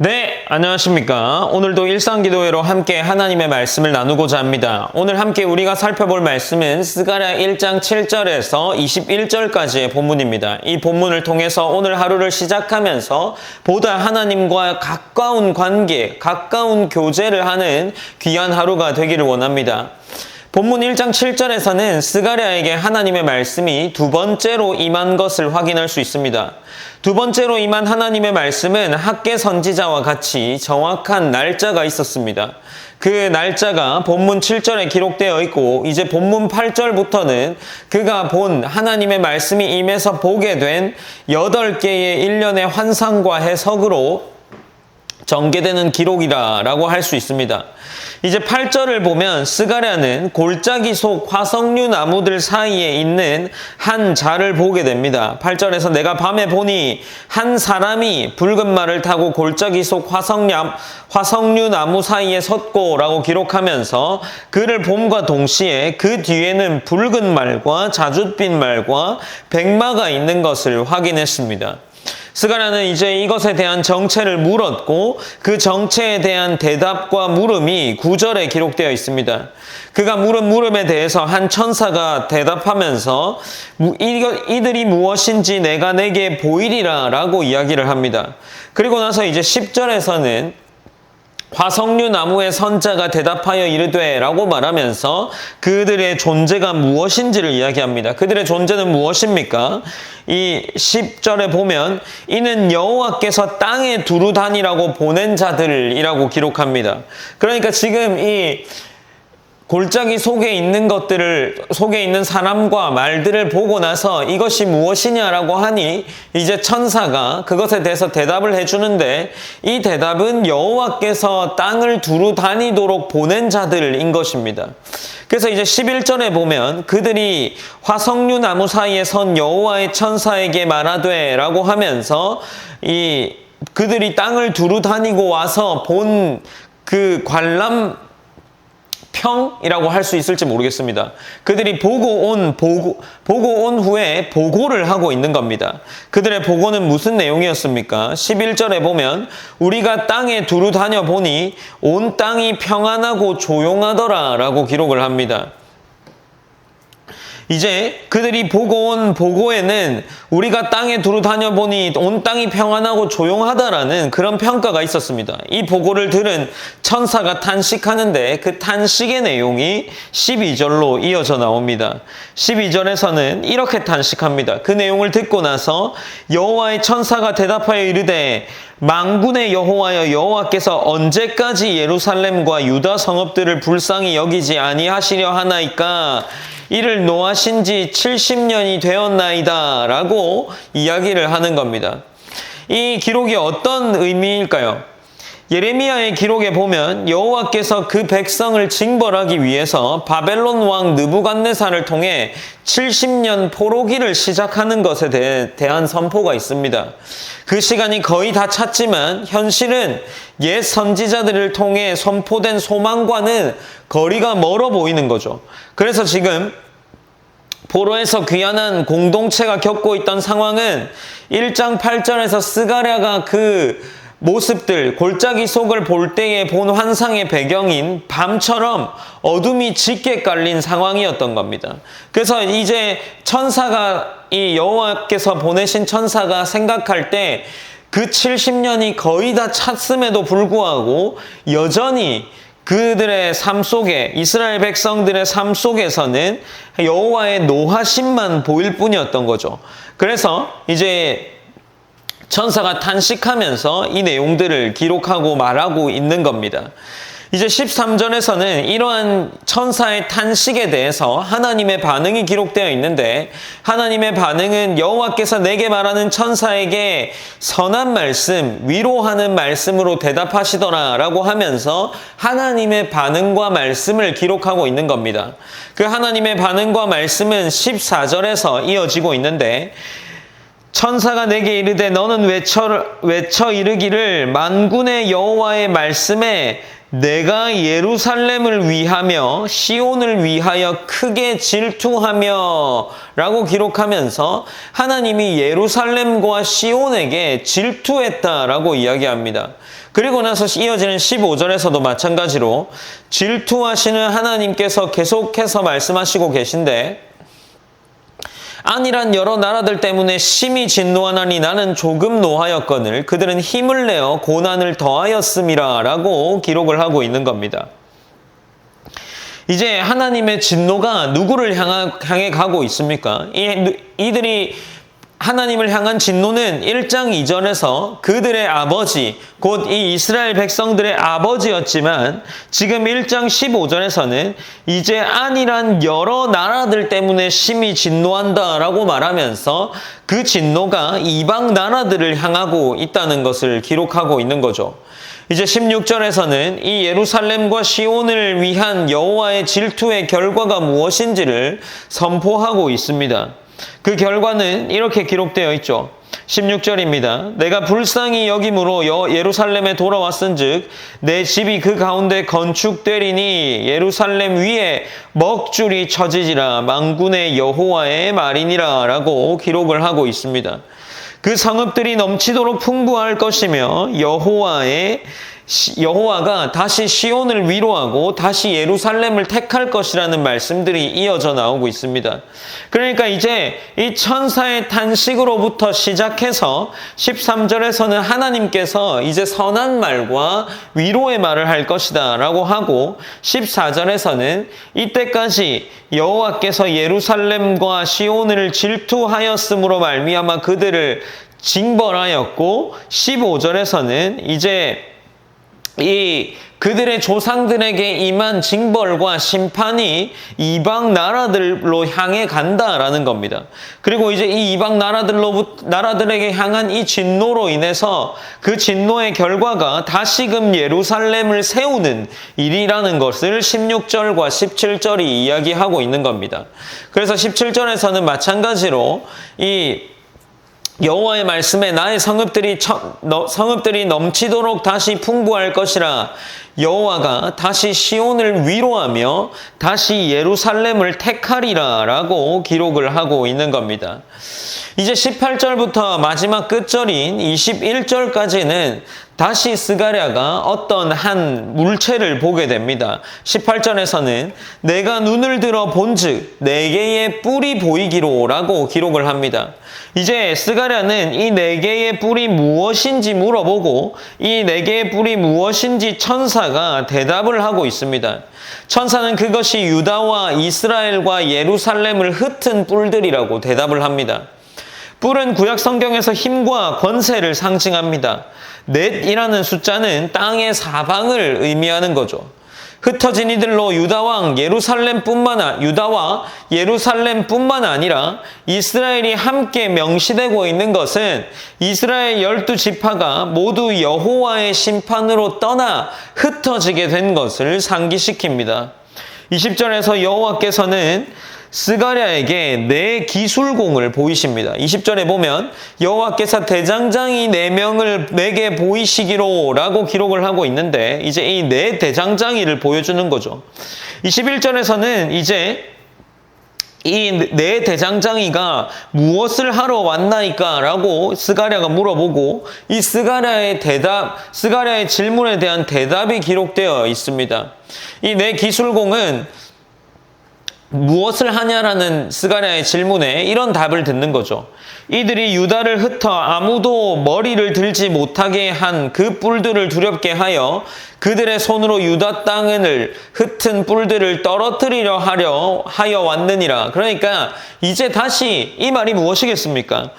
네, 안녕하십니까. 오늘도 일상기도회로 함께 하나님의 말씀을 나누고자 합니다. 오늘 함께 우리가 살펴볼 말씀은 스가랴 1장 7절에서 21절까지의 본문입니다. 이 본문을 통해서 오늘 하루를 시작하면서 보다 하나님과 가까운 관계, 가까운 교제를 하는 귀한 하루가 되기를 원합니다. 본문 1장 7절에서는 스가랴에게 하나님의 말씀이 두 번째로 임한 것을 확인할 수 있습니다. 두 번째로 임한 하나님의 말씀은 학개 선지자와 같이 정확한 날짜가 있었습니다. 그 날짜가 본문 7절에 기록되어 있고 이제 본문 8절부터는 그가 본 하나님의 말씀이 임해서 보게 된 8개의 일련의 환상과 해석으로 전개되는 기록이라고 할 수 있습니다. 이제 8절을 보면 스가랴는 골짜기 속 화석류 나무들 사이에 있는 한 자를 보게 됩니다. 8절에서 내가 밤에 보니 한 사람이 붉은 말을 타고 골짜기 속 화석류 나무 사이에 섰고 라고 기록하면서 그를 봄과 동시에 그 뒤에는 붉은 말과 자줏빛 말과 백마가 있는 것을 확인했습니다. 스가랴는 이제 이것에 대한 정체를 물었고 그 정체에 대한 대답과 물음이 9절에 기록되어 있습니다. 그가 물은 물음에 대해서 한 천사가 대답하면서 이들이 무엇인지 내가 내게 보이리라 라고 이야기를 합니다. 그리고 나서 이제 10절에서는 화석류 나무의 선자가 대답하여 이르되 라고 말하면서 그들의 존재가 무엇인지를 이야기합니다. 그들의 존재는 무엇입니까? 이 10절에 보면 이는 여호와께서 땅에 두루 다니라고 보낸 자들이라고 기록합니다. 그러니까 지금 이 골짜기 속에 있는 속에 있는 사람과 말들을 보고 나서 이것이 무엇이냐라고 하니 이제 천사가 그것에 대해서 대답을 해주는데 이 대답은 여호와께서 땅을 두루 다니도록 보낸 자들인 것입니다. 그래서 이제 11절에 보면 그들이 화석류 나무 사이에 선 여호와의 천사에게 말하되 라고 하면서 그들이 땅을 두루 다니고 와서 본 그 관람 평이라고 할 수 있을지 모르겠습니다. 그들이 보고 온 후에 보고를 하고 있는 겁니다. 그들의 보고는 무슨 내용이었습니까? 11절에 보면 우리가 땅에 두루 다녀보니 온 땅이 평안하고 조용하더라 라고 기록을 합니다. 이제 그들이 보고 온 보고에는 우리가 땅에 두루 다녀보니 온 땅이 평안하고 조용하다라는 그런 평가가 있었습니다. 이 보고를 들은 천사가 탄식하는데 그 탄식의 내용이 12절로 이어져 나옵니다. 12절에서는 이렇게 탄식합니다. 그 내용을 듣고 나서 여호와의 천사가 대답하여 이르되 만군의 여호와여 여호와께서 언제까지 예루살렘과 유다 성읍들을 불쌍히 여기지 아니하시려 하나이까 이를 노하신 지 70년이 되었나이다 라고 이야기를 하는 겁니다. 이 기록이 어떤 의미일까요? 예레미야의 기록에 보면 여호와께서 그 백성을 징벌하기 위해서 바벨론 왕 느부갓네살을 통해 70년 포로기를 시작하는 것에 대한 선포가 있습니다. 그 시간이 거의 다 찼지만 현실은 옛 선지자들을 통해 선포된 소망과는 거리가 멀어 보이는 거죠. 그래서 지금 포로에서 귀환한 공동체가 겪고 있던 상황은 1장 8절에서 스가랴가 그 모습들, 골짜기 속을 볼 때에 본 환상의 배경인 밤처럼 어둠이 짙게 깔린 상황이었던 겁니다. 그래서 이제 이 여호와께서 보내신 천사가 생각할 때 그 70년이 거의 다 찼음에도 불구하고 여전히 그들의 삶 속에 이스라엘 백성들의 삶 속에서는 여호와의 노하심만 보일 뿐이었던 거죠. 그래서 이제 천사가 탄식하면서 이 내용들을 기록하고 말하고 있는 겁니다. 이제 13절에서는 이러한 천사의 탄식에 대해서 하나님의 반응이 기록되어 있는데 하나님의 반응은 여호와께서 내게 말하는 천사에게 선한 말씀, 위로하는 말씀으로 대답하시더라 라고 하면서 하나님의 반응과 말씀을 기록하고 있는 겁니다. 그 하나님의 반응과 말씀은 14절에서 이어지고 있는데 천사가 내게 이르되 너는 외쳐 이르기를 만군의 여호와의 말씀에 내가 예루살렘을 위하며 시온을 위하여 크게 질투하며 라고 기록하면서 하나님이 예루살렘과 시온에게 질투했다라고 이야기합니다. 그리고 나서 이어지는 15절에서도 마찬가지로 질투하시는 하나님께서 계속해서 말씀하시고 계신데, 안이란 여러 나라들 때문에 심히 진노하나니 나는 조금 노하였거늘 그들은 힘을 내어 고난을 더하였음이라 라고 기록을 하고 있는 겁니다. 이제 하나님의 진노가 누구를 향해 가고 있습니까? 이들이 하나님을 향한 진노는 1장 2절에서 그들의 아버지, 곧 이 이스라엘 백성들의 아버지였지만 지금 1장 15절에서는 이제 안이란 여러 나라들 때문에 심히 진노한다라고 말하면서 그 진노가 이방 나라들을 향하고 있다는 것을 기록하고 있는 거죠. 이제 16절에서는 이 예루살렘과 시온을 위한 여호와의 질투의 결과가 무엇인지를 선포하고 있습니다. 그 결과는 이렇게 기록되어 있죠. 16절입니다. 내가 불쌍히 여김으로 예루살렘에 돌아왔은즉 내 집이 그 가운데 건축되리니 예루살렘 위에 먹줄이 쳐지지라 만군의 여호와의 말이니라 라고 기록을 하고 있습니다. 그 성읍들이 넘치도록 풍부할 것이며 여호와가 다시 시온을 위로하고 다시 예루살렘을 택할 것이라는 말씀들이 이어져 나오고 있습니다. 그러니까 이제 이 천사의 탄식으로부터 시작해서 13절에서는 하나님께서 이제 선한 말과 위로의 말을 할 것이다 라고 하고 14절에서는 이때까지 여호와께서 예루살렘과 시온을 질투하였으므로 말미암아 그들을 징벌하였고 15절에서는 이제 그들의 조상들에게 임한 징벌과 심판이 이방 나라들로 향해 간다라는 겁니다. 그리고 이제 이 이방 나라들에게 향한 이 진노로 인해서 그 진노의 결과가 다시금 예루살렘을 세우는 일이라는 것을 16절과 17절이 이야기하고 있는 겁니다. 그래서 17절에서는 마찬가지로 여호와의 말씀에 나의 성읍들이 넘치도록 다시 풍부할 것이라 여호와가 다시 시온을 위로하며 다시 예루살렘을 택하리라 라고 기록을 하고 있는 겁니다. 이제 18절부터 마지막 끝절인 21절까지는 다시 스가랴가 어떤 한 물체를 보게 됩니다. 18절에서는 내가 눈을 들어 본즉 네 개의 뿔이 보이기로 라고 기록을 합니다. 이제 스가랴는 이 네 개의 뿔이 무엇인지 물어보고 이 네 개의 뿔이 무엇인지 천사가 대답을 하고 있습니다. 천사는 그것이 유다와 이스라엘과 예루살렘을 흩은 뿔들이라고 대답을 합니다. 뿔은 구약 성경에서 힘과 권세를 상징합니다. 넷이라는 숫자는 땅의 사방을 의미하는 거죠. 흩어진 이들로 유다와 예루살렘뿐만 아니라 이스라엘이 함께 명시되고 있는 것은 이스라엘 12지파가 모두 여호와의 심판으로 떠나 흩어지게 된 것을 상기시킵니다. 20절에서 여호와께서는 스가랴에게 네 기술공을 보이십니다. 20절에 보면 여호와께서 대장장이 4명을 내게 보이시기로 라고 기록을 하고 있는데 이제 이 네 대장장이를 보여주는 거죠. 21절에서는 이제 이 네 대장장이가 무엇을 하러 왔나이까? 라고 스가랴가 물어보고 이 스가랴의 질문에 대한 대답이 기록되어 있습니다. 이 네 기술공은 무엇을 하냐라는 스가랴의 질문에 이런 답을 듣는 거죠. 이들이 유다를 흩어 아무도 머리를 들지 못하게 한 그 뿔들을 두렵게 하여 그들의 손으로 유다 땅을 흩은 뿔들을 떨어뜨리려 하여 왔느니라. 그러니까 이제 다시 이 말이 무엇이겠습니까?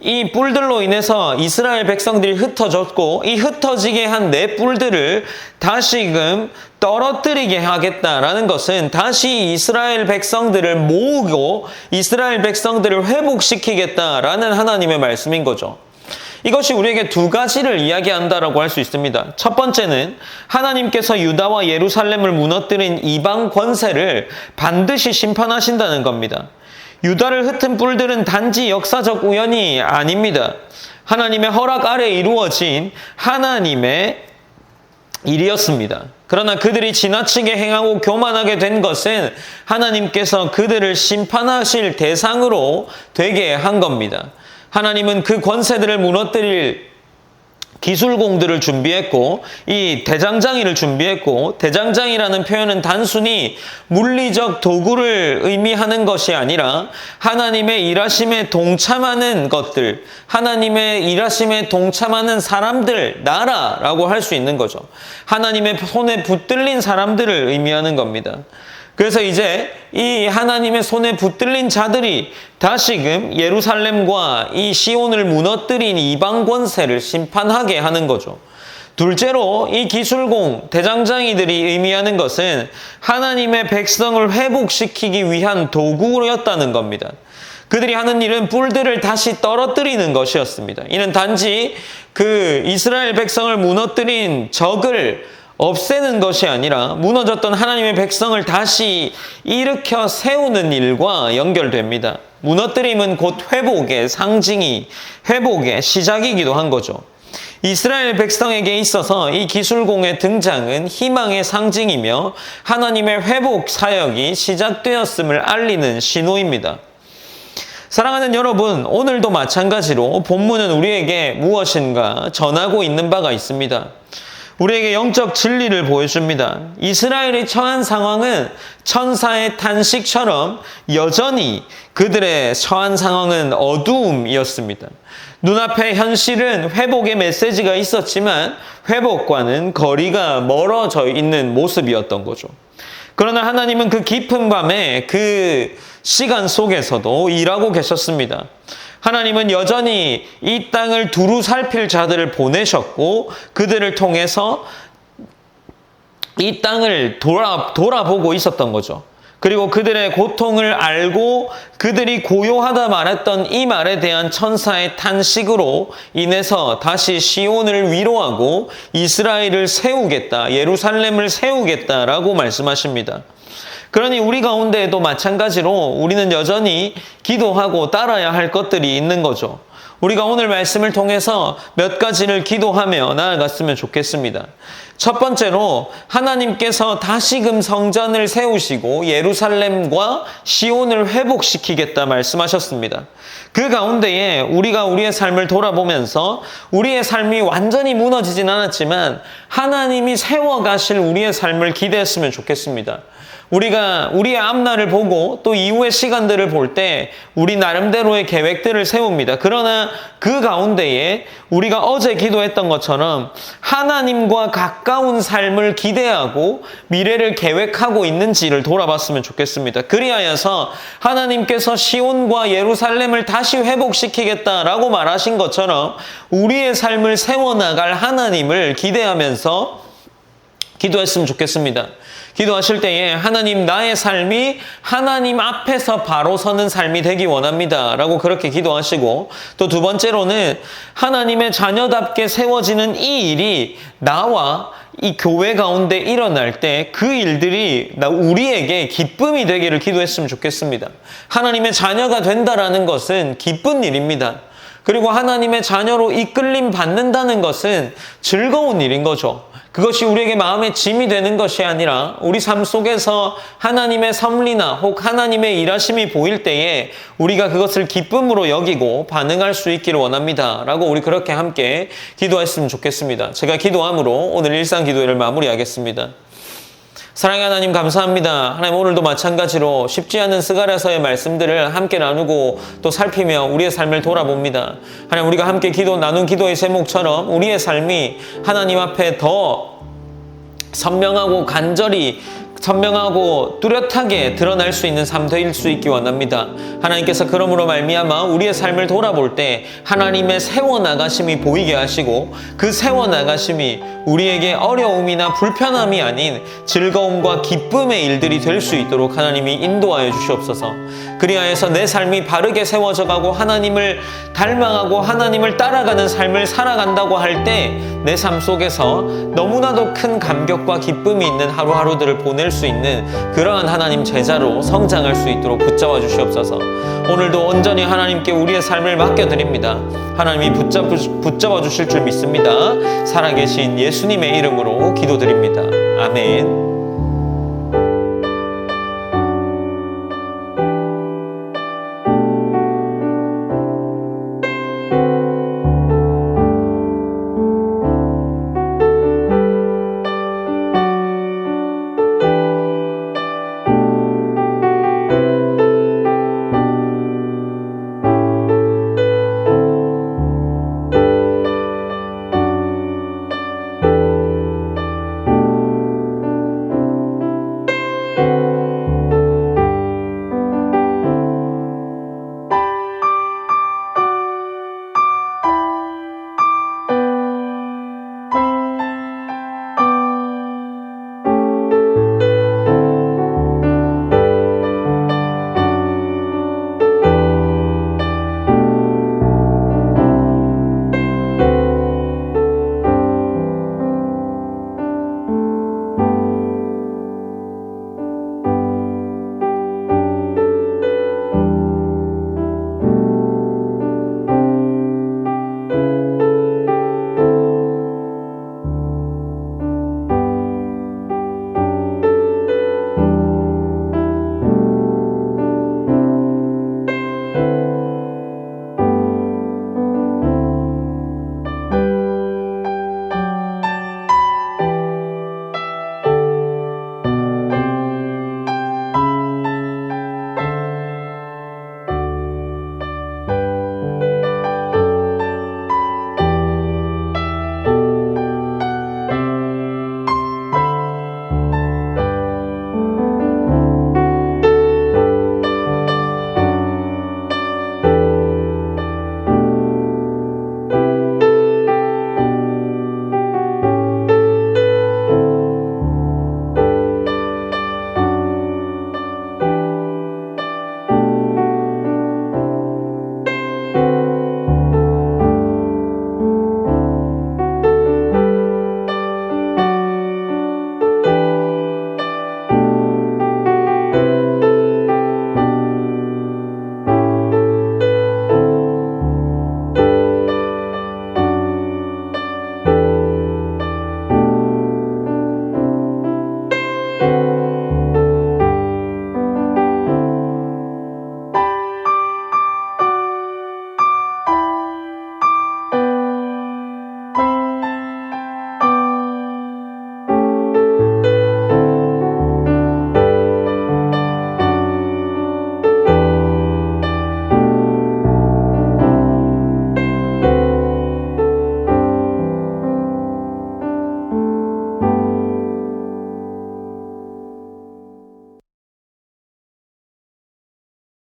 이 뿔들로 인해서 이스라엘 백성들이 흩어졌고 이 흩어지게 한 네 뿔들을 다시금 떨어뜨리게 하겠다라는 것은 다시 이스라엘 백성들을 모으고 이스라엘 백성들을 회복시키겠다라는 하나님의 말씀인 거죠. 이것이 우리에게 두 가지를 이야기한다라고 할 수 있습니다. 첫 번째는 하나님께서 유다와 예루살렘을 무너뜨린 이방 권세를 반드시 심판하신다는 겁니다. 유다를 흩은 뿔들은 단지 역사적 우연이 아닙니다. 하나님의 허락 아래 이루어진 하나님의 일이었습니다. 그러나 그들이 지나치게 행하고 교만하게 된 것은 하나님께서 그들을 심판하실 대상으로 되게 한 겁니다. 하나님은 그 권세들을 무너뜨릴 기술공들을 준비했고 이 대장장이를 준비했고, 대장장이라는 표현은 단순히 물리적 도구를 의미하는 것이 아니라 하나님의 일하심에 동참하는 것들, 하나님의 일하심에 동참하는 사람들, 나라라고 할 수 있는 거죠. 하나님의 손에 붙들린 사람들을 의미하는 겁니다. 그래서 이제 이 하나님의 손에 붙들린 자들이 다시금 예루살렘과 이 시온을 무너뜨린 이방 권세를 심판하게 하는 거죠. 둘째로 이 기술공, 대장장이들이 의미하는 것은 하나님의 백성을 회복시키기 위한 도구였다는 겁니다. 그들이 하는 일은 뿔들을 다시 떨어뜨리는 것이었습니다. 이는 단지 그 이스라엘 백성을 무너뜨린 적을 없애는 것이 아니라 무너졌던 하나님의 백성을 다시 일으켜 세우는 일과 연결됩니다. 무너뜨림은 곧 회복의 상징이, 회복의 시작이기도 한 거죠. 이스라엘 백성에게 있어서 이 기술공의 등장은 희망의 상징이며 하나님의 회복 사역이 시작되었음을 알리는 신호입니다. 사랑하는 여러분, 오늘도 마찬가지로 본문은 우리에게 무엇인가 전하고 있는 바가 있습니다. 우리에게 영적 진리를 보여줍니다. 이스라엘이 처한 상황은 천사의 탄식처럼 여전히 그들의 처한 상황은 어두움이었습니다. 눈앞의 현실은 회복의 메시지가 있었지만 회복과는 거리가 멀어져 있는 모습이었던 거죠. 그러나 하나님은 그 깊은 밤에 그 시간 속에서도 일하고 계셨습니다. 하나님은 여전히 이 땅을 두루 살필 자들을 보내셨고 그들을 통해서 이 땅을 돌아보고 있었던 거죠. 그리고 그들의 고통을 알고 그들이 고요하다 말했던 이 말에 대한 천사의 탄식으로 인해서 다시 시온을 위로하고 이스라엘을 세우겠다, 예루살렘을 세우겠다라고 말씀하십니다. 그러니 우리 가운데에도 마찬가지로 우리는 여전히 기도하고 따라야 할 것들이 있는 거죠. 우리가 오늘 말씀을 통해서 몇 가지를 기도하며 나아갔으면 좋겠습니다. 첫 번째로 하나님께서 다시금 성전을 세우시고 예루살렘과 시온을 회복시키겠다 말씀하셨습니다. 그 가운데에 우리가 우리의 삶을 돌아보면서 우리의 삶이 완전히 무너지진 않았지만 하나님이 세워가실 우리의 삶을 기대했으면 좋겠습니다. 우리가 우리의 앞날을 보고 또 이후의 시간들을 볼 때 우리 나름대로의 계획들을 세웁니다. 그러나 그 가운데에 우리가 어제 기도했던 것처럼 하나님과 가까운 삶을 기대하고 미래를 계획하고 있는지를 돌아봤으면 좋겠습니다. 그리하여서 하나님께서 시온과 예루살렘을 다시 회복시키겠다라고 말하신 것처럼 우리의 삶을 세워나갈 하나님을 기대하면서 기도했으면 좋겠습니다. 기도하실 때에 하나님, 나의 삶이 하나님 앞에서 바로 서는 삶이 되기 원합니다 라고 그렇게 기도하시고, 또 두 번째로는 하나님의 자녀답게 세워지는 이 일이 나와 이 교회 가운데 일어날 때 그 일들이 우리에게 기쁨이 되기를 기도했으면 좋겠습니다. 하나님의 자녀가 된다라는 것은 기쁜 일입니다. 그리고 하나님의 자녀로 이끌림 받는다는 것은 즐거운 일인 거죠. 그것이 우리에게 마음의 짐이 되는 것이 아니라 우리 삶 속에서 하나님의 섭리나 혹 하나님의 일하심이 보일 때에 우리가 그것을 기쁨으로 여기고 반응할 수 있기를 원합니다 라고 우리 그렇게 함께 기도했으면 좋겠습니다. 제가 기도함으로 오늘 일상 기도회를 마무리하겠습니다. 사랑의 하나님, 감사합니다. 하나님, 오늘도 마찬가지로 쉽지 않은 스가랴서의 말씀들을 함께 나누고 또 살피며 우리의 삶을 돌아봅니다. 하나님, 우리가 함께 나눈 기도의 제목처럼 우리의 삶이 하나님 앞에 더 선명하고 간절히 선명하고 뚜렷하게 드러날 수 있는 삶 될 수 있기 원합니다. 하나님께서 그러므로 말미암아 우리의 삶을 돌아볼 때 하나님의 세워나가심이 보이게 하시고 그 세워나가심이 우리에게 어려움이나 불편함이 아닌 즐거움과 기쁨의 일들이 될 수 있도록 하나님이 인도하여 주시옵소서. 그리하여서 내 삶이 바르게 세워져 가고 하나님을 닮아가고 하나님을 따라가는 삶을 살아간다고 할 때 내 삶 속에서 너무나도 큰 감격과 기쁨이 있는 하루하루들을 보낼 수 있는 그러한 하나님 제자로 성장할 수 있도록 붙잡아 주시옵소서. 오늘도 온전히 하나님께 우리의 삶을 맡겨드립니다. 하나님이 붙잡아 주실 줄 믿습니다. 살아계신 예수님의 이름으로 기도드립니다. 아멘.